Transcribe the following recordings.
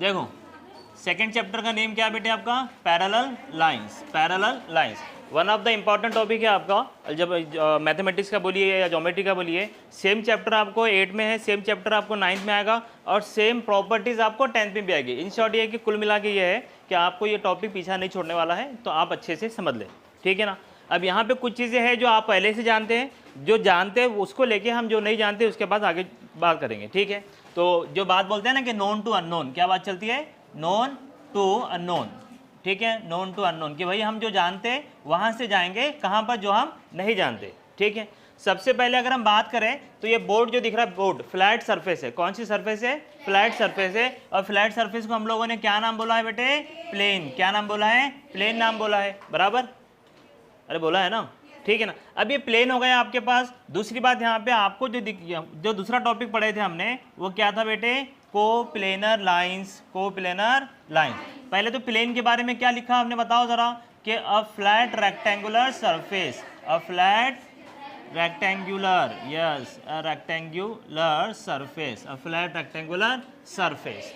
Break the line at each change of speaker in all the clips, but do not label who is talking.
देखो second chapter का name क्या है बेटे आपका, parallel lines. Parallel lines one of the important topic है आपका, जब मैथमेटिक्स का बोलिए या ज्योमेट्री का बोलिए। सेम चैप्टर आपको 8 में है, सेम चैप्टर आपको 9th में आएगा और सेम प्रॉपर्टीज़ आपको 10th में भी आएगी। इन शॉर्ट ये है कि कुल मिला के ये है कि आपको ये टॉपिक पीछा नहीं छोड़ने वाला है, तो आप अच्छे से समझ लें, ठीक है ना। अब यहाँ पे कुछ चीज़ें हैं जो आप पहले से जानते हैं, जो जानते हैं उसको लेके हम जो नहीं जानते उसके बाद आगे बात करेंगे, ठीक है। तो जो बात बोलते हैं ना कि नोन टू अननोन, क्या बात चलती है, नोन टू अननोन, ठीक है, नोन टू अननोन, कि भाई हम जो जानते हैं वहाँ से जाएंगे कहाँ पर जो हम नहीं जानते, ठीक है। सबसे पहले अगर हम बात करें तो ये बोर्ड जो दिख रहा है, बोर्ड फ्लैट सरफेस है। कौन सी सरफेस है, फ्लैट सरफेस है। और फ्लैट सरफेस को हम लोगों ने क्या नाम बोला है बेटे, प्लेन। क्या नाम बोला है, प्लेन नाम बोला है, बराबर, अरे बोला है ना, ठीक है ना। अब ये प्लेन हो गया आपके पास। दूसरी बात यहाँ पे आपको जो दूसरा टॉपिक पढ़े थे हमने वो क्या था बेटे, कोप्लेनर लाइंस। कोप्लेनर लाइंस, पहले तो प्लेन के बारे में क्या लिखा हमने बताओ जरा, कि a flat rectangular surface, a flat rectangular, yes a rectangular surface, a flat rectangular surface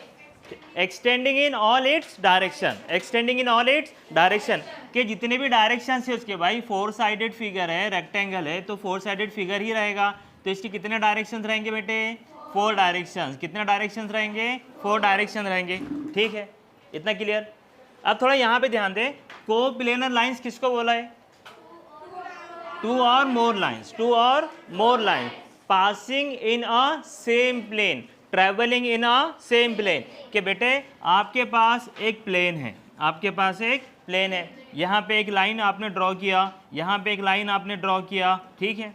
extending in all its direction. Extending in all its direction, के जितने भी डायरेक्शन है उसके, भाई 4 साइडेड फिगर है, रेक्टेंगल है तो 4 साइडेड फिगर ही रहेगा। तो इसके कितने डायरेक्शन रहेंगे बेटे, 4 डायरेक्शन। कितने डायरेक्शन रहेंगे, 4 डायरेक्शन रहेंगे, ठीक है, इतना क्लियर। अब थोड़ा यहाँ पे ध्यान दें, कोप्लेनर लाइंस किसको बोला है, 2 और मोर लाइंस, 2 और more lines passing in a same plane, travelling in a same plane. कि बेटे आपके पास एक प्लेन है, आपके पास एक प्लेन है, यहाँ पे एक लाइन आपने ड्रॉ किया, यहाँ पे एक लाइन आपने ड्रॉ किया, ठीक है।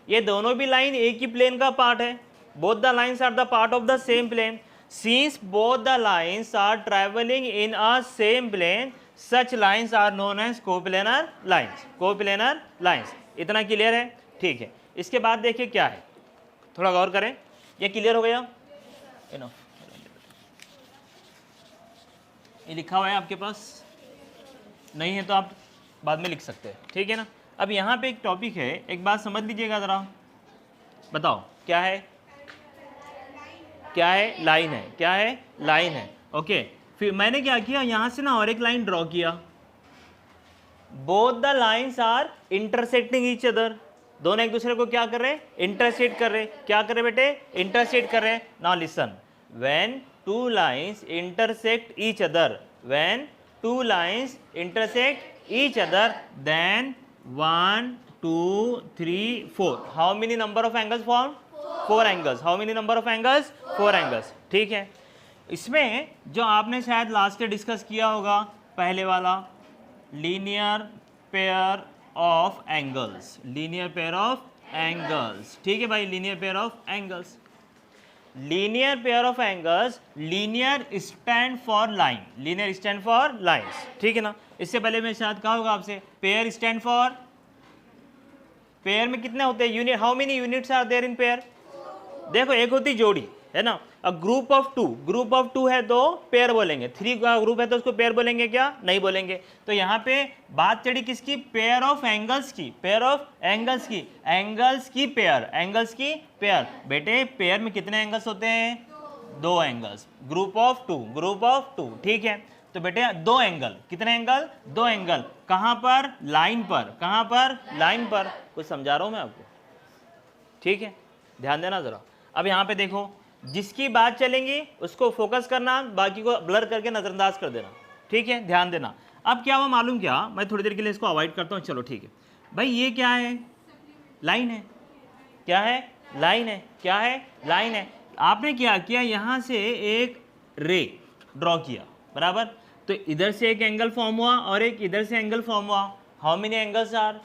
ये दोनों भी लाइन एक ही प्लेन का पार्ट है, both the lines are the part of the same plane. Since both the lines are travelling in a same plane, such lines are known as coplanar lines. Coplanar lines, इतना clear है, ठीक है। इसके बाद देखिए क्या है, थोड़ा गौर करें, ये क्लियर हो गया, ये लिखा हुआ है आपके पास, नहीं है तो आप बाद में लिख सकते हैं, ठीक है ना। अब यहाँ पे एक टॉपिक है, एक बात समझ लीजिएगा ज़रा, बताओ क्या है, क्या है, लाइन है, क्या है, लाइन है, ओके। फिर मैंने क्या किया, यहाँ से ना और एक लाइन ड्रॉ किया, both the lines are intersecting each other, दोनों एक दूसरे को क्या कर रहे हैं, इंटरसेक्ट कर रहे, क्या कर रहे बेटे, इंटरसेक्ट कर रहे। Now listen, when two lines intersect each other, when two lines intersect each other, then 1 2 3 4, how many number of angles form, 4 angles. How many number of angles, 4 angles, ठीक है। इसमें जो आपने शायद लास्ट ईयर डिस्कस किया होगा, पहले वाला, linear pair of angles, linear pair of angles, ठीक है भाई, linear pair of angles. Linear pair of angles, linear stand for line, linear stand for lines, ठीक है ना। इससे पहले मैं शायद कहा होगा आपसे, पेयर स्टैंड फॉर, पेयर में कितने होते हैं unit, how many units are there in pair. देखो एक होती जोड़ी है ना, a group of two, group of two है तो पेयर बोलेंगे, 3 का ग्रुप है तो उसको पेयर बोलेंगे क्या, नहीं बोलेंगे। तो यहाँ पे बात चढ़ी किसकी, पेयर ऑफ एंगल्स की, पेयर ऑफ एंगल्स की, एंगल्स की पेयर, एंगल्स की पेयर। बेटे पेयर में कितने एंगल्स होते हैं, 2 angles, group of two, group of two, ठीक है। तो बेटे 2 एंगल, कितने एंगल, 2 एंगल, कहाँ पर, लाइन पर, कहाँ पर, लाइन पर। कुछ समझा रहा हूँ मैं आपको, ठीक है, ध्यान देना जरा। अब यहाँ पे देखो, जिसकी बात चलेंगी उसको फोकस करना, बाकी को ब्लर करके नजरअंदाज कर देना, ठीक है, ध्यान देना। अब क्या हुआ मालूम, क्या, मैं थोड़ी देर के लिए इसको अवॉइड करता हूँ, चलो ठीक है भाई। ये क्या है, लाइन है, क्या है, लाइन है, क्या है, लाइन है। आपने क्या किया, यहाँ से एक रे ड्रॉ किया, बराबर, तो इधर से एक एंगल फॉर्म हुआ और एक इधर से एंगल फॉर्म हुआ। How many angles are,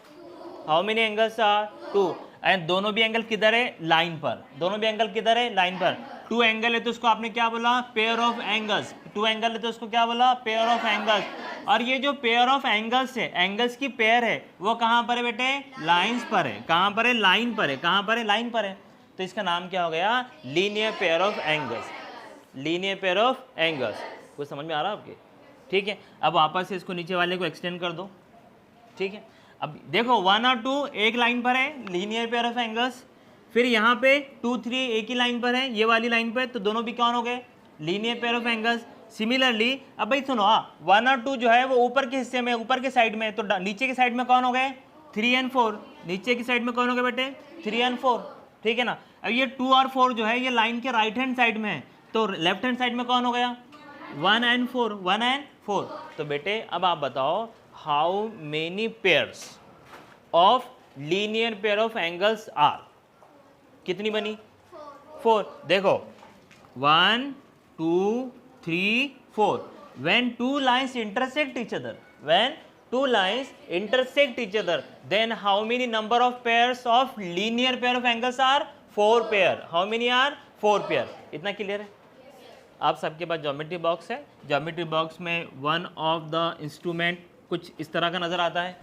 how many angles are, 2, and दोनों भी एंगल किधर है, लाइन पर, दोनों भी एंगल किधर है, लाइन पर। 2 एंगल है तो उसको आपने क्या बोला, पेयर ऑफ एंगल्स, 2 एंगल है तो उसको क्या बोला, पेयर ऑफ एंगल्स। और ये जो पेयर ऑफ एंगल्स है, एंगल्स की पेयर है, वो कहाँ पर है बेटे, लाइंस पर है, कहाँ पर है, लाइन पर है, कहाँ पर है, लाइन पर है। तो इसका नाम क्या हो गया, linear pair of angles, linear pair of angles. कुछ समझ में आ रहा है आपके, ठीक है। अब वापस से इसको नीचे वाले को एक्सटेंड कर दो, ठीक है। अब देखो 1 और 2 एक लाइन पर है, लीनियर पेयर ऑफ एंगल्स। फिर यहाँ पे 2 3 एक ही लाइन पर है, ये वाली लाइन पर, तो दोनों भी कौन हो गए, linear pair of angles. Similarly अब भाई सुनो, 1 और 2 जो है वो ऊपर के हिस्से में, ऊपर के साइड में, तो नीचे की साइड में कौन हो गए 3 और 4, नीचे की साइड में कौन हो गए बेटे 3 और 4, ठीक है ना। अब ये 2 और 4 जो है ये लाइन के राइट हैंड साइड में है, तो लेफ्ट हैंड साइड में कौन हो गया 1 और 4, 1 और 4। तो बेटे अब आप बताओ how many pairs of linear pair of angles are, कितनी बनी 4। देखो 1 2 3 4, when two lines intersect each other, when two lines intersect each other, then how many number of pairs of linear pair of angles are 4 pair, how many are 4 pair। इतना clear है। आप सबके पास geometry box है, geometry box में one of the instrument कुछ इस तरह का नजर आता है,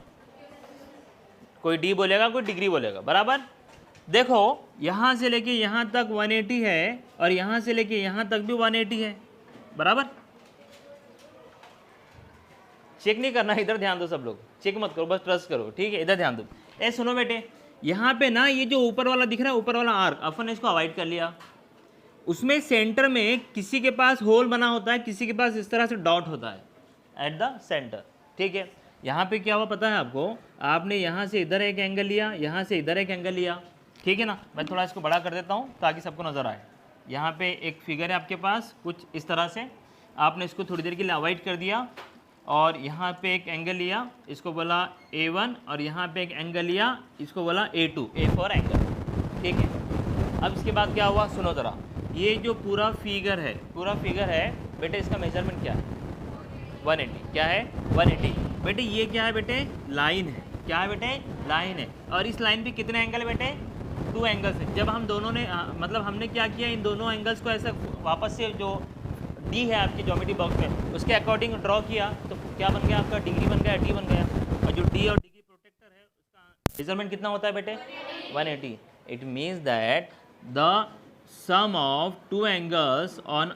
कोई डी बोलेगा कोई डिग्री बोलेगा, बराबर। देखो यहां से लेके यहां तक 180 है और यहां से लेके यहां तक भी 180 है, बराबर। चेक नहीं करना, इधर ध्यान दो सब लोग, चेक मत करो, बस ट्रस्ट करो, ठीक है। इधर ध्यान दो। ए सुनो बेटे, यहाँ पे ना ये जो ऊपर वाला दिख रहा है, ऊपर वाला आर्क, अपन ने इसको अवॉइड कर लिया। उसमें सेंटर में किसी के पास होल बना होता है, किसी के पास इस तरह से डॉट होता है एट द सेंटर, ठीक है। यहाँ पे क्या हुआ पता है आपको, आपने यहाँ से इधर एक एंगल लिया, यहाँ से इधर एक एंगल लिया, ठीक है ना। मैं थोड़ा इसको बड़ा कर देता हूँ ताकि सबको नजर आए। यहाँ पे एक फिगर है आपके पास कुछ इस तरह से, आपने इसको थोड़ी देर के लिए अवॉइड कर दिया और यहाँ पे एक एंगल लिया, इसको बोला A1, और यहाँ पे एक एंगल लिया, इसको बोला A2, A फॉर एंगल, ठीक है। अब इसके बाद क्या हुआ सुनो ज़रा, ये जो पूरा फिगर है, पूरा फिगर है बेटे, इसका मेजरमेंट क्या है 180, क्या है 180। बेटे ये क्या है बेटे, लाइन है, क्या है बेटे, लाइन है। और इस लाइन पे कितने एंगल है बेटे, 2 एंगल्स है। जब हम दोनों ने मतलब हमने क्या किया, इन दोनों एंगल्स को ऐसा वापस से जो डी है आपकी ज्योमेट्री बॉक्स में उसके अकॉर्डिंग ड्रॉ किया, तो क्या बन गया आपका, डिग्री बन गया, डी बन गया। और जो डी और डिग्री प्रोटेक्टर है उसका मेजरमेंट कितना होता है बेटे 180। It means that the sum of 2 angles on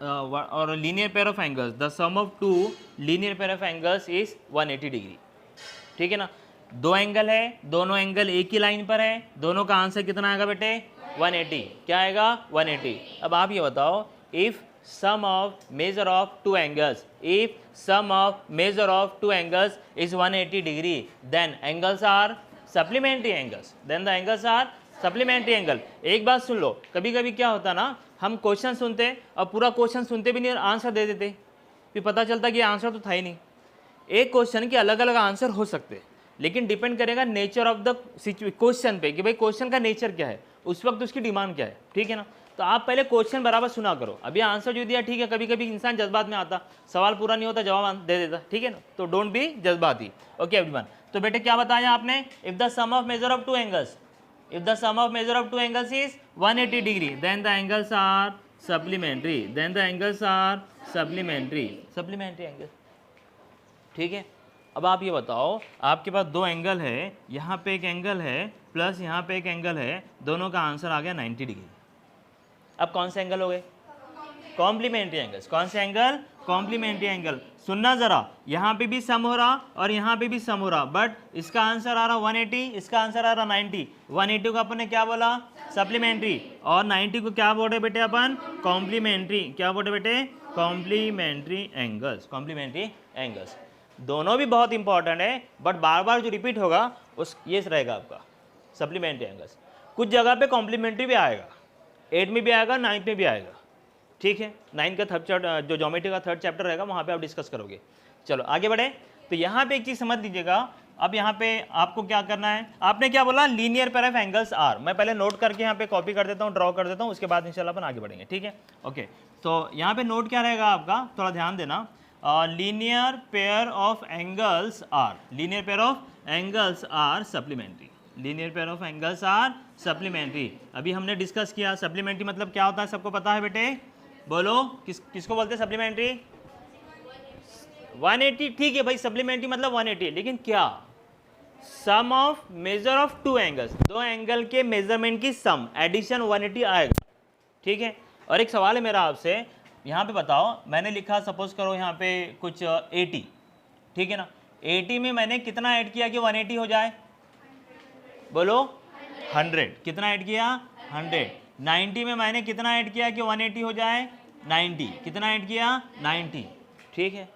और linear pair of angles, the sum of 2 linear pair of angles is 180 degree, ठीक है ना। 2 एंगल है, दोनों एंगल एक ही लाइन पर है, दोनों का आंसर कितना आएगा बेटे 180, क्या आएगा 180। अब आप ये बताओ, if sum of measure of 2 angles, if sum of measure of 2 angles is 180 degree, then angles are supplementary angles, then the angles are supplementary angle। एक बात सुन लो, कभी कभी क्या होता ना, हम क्वेश्चन सुनते और पूरा क्वेश्चन सुनते भी नहीं और आंसर दे देते, फिर पता चलता कि आंसर तो था ही नहीं। एक क्वेश्चन के अलग अलग आंसर हो सकते, लेकिन डिपेंड करेगा नेचर ऑफ द क्वेश्चन पे कि भाई क्वेश्चन का नेचर क्या है, उस वक्त उसकी डिमांड क्या है, ठीक है ना। तो आप पहले क्वेश्चन बराबर सुना करो। अभी आंसर जो दिया ठीक है, कभी कभी इंसान जज्बात में आता, सवाल पूरा नहीं होता जवाब दे देता, ठीक है ना। तो डोंट बी जज्बाती, ओके एवरीवन। तो बेटे क्या बताया आपने, if the sum of measure of 2 angles, if the sum of measure of 2 angles is 180 degree, then the angles are supplementary, then the angles are supplementary, supplementary angle, ठीक है। अब आप ये बताओ, आपके पास 2 एंगल है, यहाँ पे एक एंगल है प्लस यहाँ पे एक एंगल है, दोनों का आंसर आ गया 90 डिग्री। अब कौन से एंगल हो गए, कॉम्प्लीमेंट्री एंगल्स। कौन से एंगल, कॉम्प्लीमेंट्री एंगल। सुनना जरा, यहाँ पे भी सम हो रहा और यहाँ पे भी सम हो रहा, बट इसका आंसर आ रहा 180, इसका आंसर आ रहा 90। 180 को अपन ने क्या बोला, सप्लीमेंट्री, और 90 को क्या बोले बेटे अपन, कॉम्प्लीमेंट्री। क्या बोले बेटे, कॉम्प्लीमेंट्री एंगल्स, कॉम्प्लीमेंट्री एंगल्स। दोनों भी बहुत इंपॉर्टेंट है, बट बार बार जो रिपीट होगा उस ये रहेगा आपका सप्लीमेंट्री एंगल्स। कुछ जगह पे कॉम्प्लीमेंट्री भी आएगा, 8 में भी आएगा, 9 में भी आएगा, ठीक है। 9 का थर्ड जो ज्योमेट्री का 3rd चैप्टर रहेगा वहाँ पे आप डिस्कस करोगे। चलो आगे बढ़े। तो यहाँ पे एक चीज़ समझ लीजिएगा, अब यहाँ पे आपको क्या करना है, आपने क्या बोला, linear pair of angles are. मैं पहले नोट करके यहाँ पे कॉपी कर देता हूँ, ड्रॉ कर देता हूँ, उसके बाद इंशाल्लाह अपन आगे बढ़ेंगे, ठीक है, ओके। तो यहाँ पे नोट क्या रहेगा आपका, थोड़ा ध्यान देना, linear pair of angles are, linear pair of angles are supplementary, linear pair of angles are supplementary. अभी हमने डिस्कस किया सप्लीमेंट्री मतलब क्या होता है, सबको पता है बेटे, बोलो किसको बोलते हैं सप्लीमेंट्री, 180, ठीक है भाई, सप्लीमेंट्री मतलब 180, लेकिन क्या, sum of measure of 2 angles, 2 angle के मेजरमेंट की सम, एडिशन 180 आएगा, ठीक है। और एक सवाल है मेरा आपसे, यहाँ पे बताओ, मैंने लिखा सपोज करो यहाँ पे कुछ 80, ठीक है ना, 80 में मैंने कितना ऐड किया कि 180 हो जाए, बोलो 100, कितना ऐड किया 100। 90 में मैंने कितना ऐड किया कि 180 हो जाए 90, कितना ऐड किया 90, ठीक है,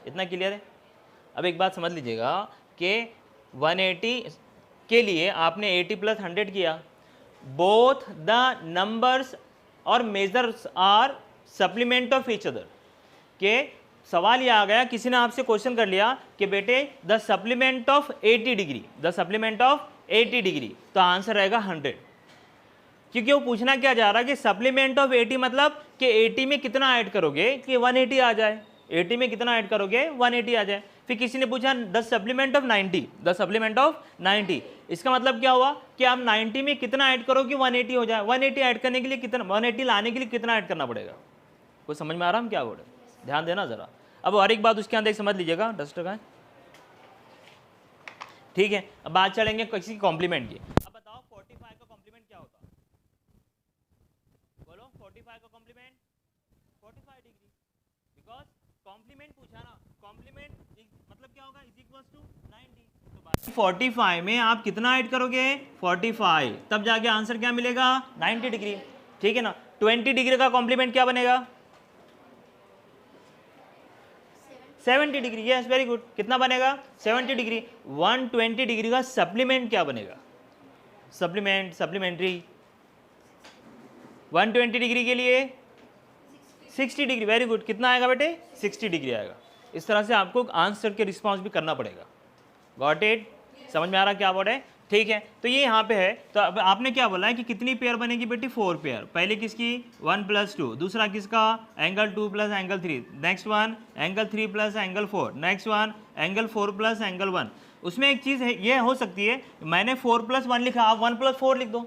इतना क्लियर है। अब एक बात समझ लीजिएगा कि 180 के लिए आपने 80 + 100 किया, बोथ द नंबर्स और measures are supplement of each other. के सवाल ये आ गया, किसी ने आपसे क्वेश्चन कर लिया कि बेटे the supplement of 80 degree, the supplement of 80 degree, तो आंसर रहेगा 100, क्योंकि वो पूछना क्या जा रहा है कि सप्लीमेंट ऑफ 80 मतलब कि 80 में कितना ऐड करोगे कि 180 आ जाए, 80 में कितना ऐड करोगे 180 आ जाए। फिर किसी ने पूछा the supplement of 90, the supplement of 90, इसका मतलब क्या हुआ कि आप 90 में कितना ऐड करो कि 180 हो जाए। 180 ऐड करने के लिए कितना, 180 लाने के लिए कितना ऐड करना पड़ेगा? कोई समझ में आ रहा हम क्या बोल रहे? ध्यान देना जरा। अब हर एक बात उसके अंदर समझ लीजिएगा, डस्टर का है, ठीक है। अब बात चलेंगे किसी कॉम्प्लीमेंट की। अब बताओ 45 का कॉम्प्लीमेंट क्या होता है? बोलो 45 का कॉम्प्लीमेंट 45 डिग्री, बिकॉज कॉम्प्लीमेंट पूछा ना, कॉम्प्लीमेंट मतलब क्या होगा, इज इक्वल टू 90। तो 45 में आप कितना ऐड करोगे 45, तब जाके आंसर क्या मिलेगा 90 डिग्री, ठीक है ना। 20 डिग्री का कॉम्प्लीमेंट क्या बनेगा 70 डिग्री, यस वेरी गुड, कितना बनेगा 70 डिग्री। 120 डिग्री का सप्लीमेंट क्या बनेगा, सप्लीमेंट सप्लीमेंट्री 120 डिग्री के लिए 60 डिग्री, वेरी गुड, कितना आएगा बेटे 60 डिग्री आएगा। इस तरह से आपको आंसर के रिस्पॉन्स भी करना पड़ेगा। Got it? समझ में आ रहा क्या बोल रहे हैं? ठीक है, तो ये यहाँ पे है। तो अब आपने क्या बोला है कि कितनी पेयर बनेगी बेटी 4 पेयर। पहले किसकी 1 + 2, दूसरा किसका angle 2 + angle 3, next one angle 3 + angle 4, next one angle 4 + angle 1। उसमें एक चीज़ है, ये हो सकती है मैंने 4 + 1 लिखा, आप 1 + 4 लिख दो,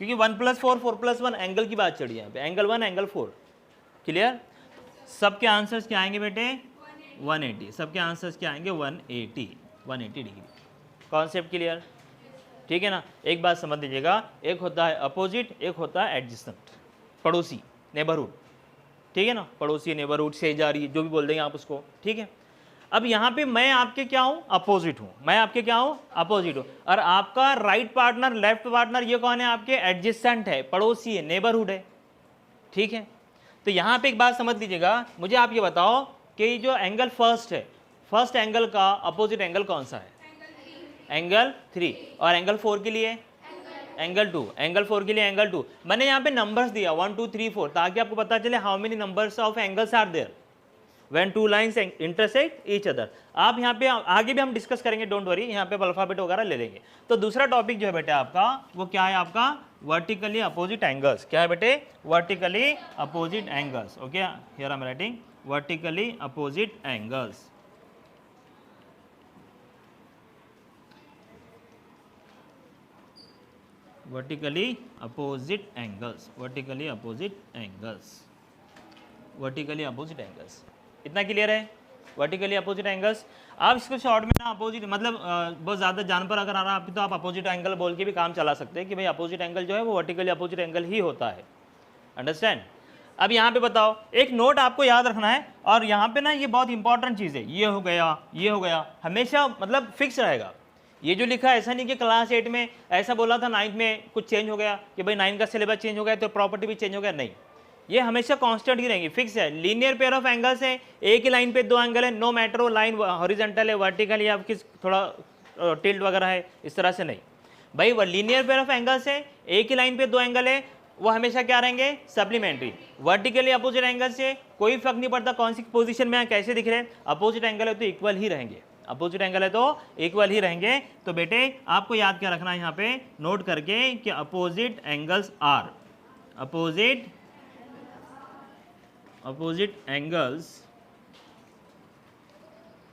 क्योंकि 1 + 4 4 + 1 एंगल की बात चढ़ी है यहाँ पे, एंगल 1 एंगल 4। क्लियर? सबके आंसर्स क्या आएंगे बेटे 180, सबके आंसर्स क्या आएंगे 180 डिग्री। Concept clear? ठीक है ना। एक बात समझ लीजिएगा, एक होता है अपोजिट, एक होता है एडजेसेंट, पड़ोसी, नेबरहुड, ठीक है ना, पड़ोसी, नेबरहुड, शेजारी, जो भी बोल देंगे आप उसको, ठीक है। अब यहाँ पे मैं आपके क्या हूँ अपोजिट हूँ, मैं आपके क्या हूँ अपोजिट हूँ, और आपका राइट पार्टनर लेफ्ट पार्टनर ये कौन है आपके एडजेसेंट है, पड़ोसी है, नेबरहुड है, ठीक है। तो यहाँ पे एक बात समझ लीजिएगा, मुझे आप ये बताओ कि जो एंगल फर्स्ट है, फर्स्ट एंगल का अपोजिट एंगल कौन सा है? एंगल 3। और एंगल 4 के लिए एंगल 2, एंगल 4 के लिए एंगल 2। मैंने यहाँ पे नंबर्स दिया 1 2 3 4 ताकि आपको पता चले how many numbers of angles are there when two lines intersect each other. आप यहाँ पे आगे भी हम डिस्कस करेंगे, डोंट वरी, यहाँ पे अल्फाबेट वगैरह ले लेंगे। तो दूसरा टॉपिक जो है बेटे आपका वो क्या है, आपका वर्टिकली अपोजिट एंगल्स। क्या है बेटे? Vertically opposite angles. Okay, here I am writing vertically opposite angles. Vertically opposite angles, vertically opposite angles, vertically opposite angles. इतना क्लियर है? Vertically opposite angles. आप इसको शॉर्ट में ना अपोजिट मतलब बहुत ज़्यादा जान पर अगर आ रहा है आपकी, तो आप अपोजिट एंगल बोल के भी काम चला सकते हैं कि भाई अपोजिट एंगल जो है वो वर्टिकली अपोजिट एंगल ही होता है। अंडरस्टैंड? अब यहाँ पे बताओ, एक नोट आपको याद रखना है, और यहाँ पे ना ये बहुत इंपॉर्टेंट चीज़ है, ये हो गया, ये हो गया, हमेशा मतलब फिक्स रहेगा। ये जो लिखा है ऐसा नहीं कि क्लास 8 में ऐसा बोला था, 9th में कुछ चेंज हो गया कि भाई 9 का सिलेबस चेंज हो गया तो प्रॉपर्टी भी चेंज हो गया, नहीं, ये हमेशा कांस्टेंट ही रहेंगी, फिक्स है। लीनियर पेयर ऑफ एंगल्स है, एक ही लाइन पे 2 एंगल है, नो मैटर वो लाइन हॉरिजॉन्टल है, वर्टिकल या किस थोड़ा टिल्ट वगैरह है, इस तरह से नहीं भाई। वो लीनियर पेयर ऑफ एंगल्स है, एक ही लाइन पे 2 एंगल है, वो हमेशा क्या रहेंगे सप्लीमेंट्री। वर्टिकली अपोजिट एंगल से कोई फर्क नहीं पड़ता कौन सी पोजीशन में कैसे दिख रहे हैं, अपोजिट एंगल है तो इक्वल ही रहेंगे, अपोजिट एंगल है तो इक्वल ही रहेंगे। तो बेटे आपको याद क्या रखना है यहाँ पे नोट करके कि opposite angles are, opposite angles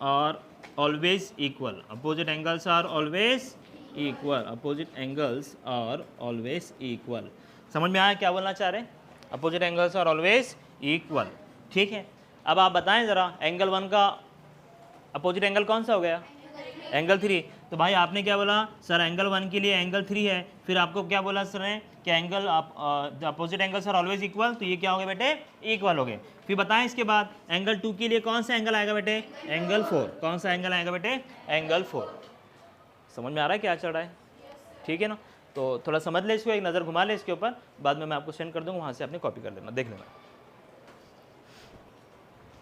are always equal, opposite angles are always equal, opposite angles are always equal. समझ में आया क्या बोलना चाह रहे हैं? Opposite angles are always equal, ठीक है। अब आप बताएं जरा एंगल 1 का अपोजिट एंगल कौन सा हो गया? एंगल 3। तो भाई आपने क्या बोला सर एंगल 1 के लिए एंगल 3 है, फिर आपको क्या बोला सर ने कि angle opposite angles are always equal, तो ये क्या हो गए बेटे इक्वल हो गए। फिर बताएं इसके बाद एंगल 2 के लिए कौन सा एंगल आएगा बेटे? एंगल 4। कौन सा एंगल आएगा बेटे? एंगल 4। समझ में आ रहा है क्या चल रहा है? ठीक है ना। तो थोड़ा समझ ले इसको, एक नज़र घुमा ले इसके ऊपर, बाद में मैं आपको सेंड कर दूँगा, वहाँ से आपने कॉपी कर लेना, देख लेना।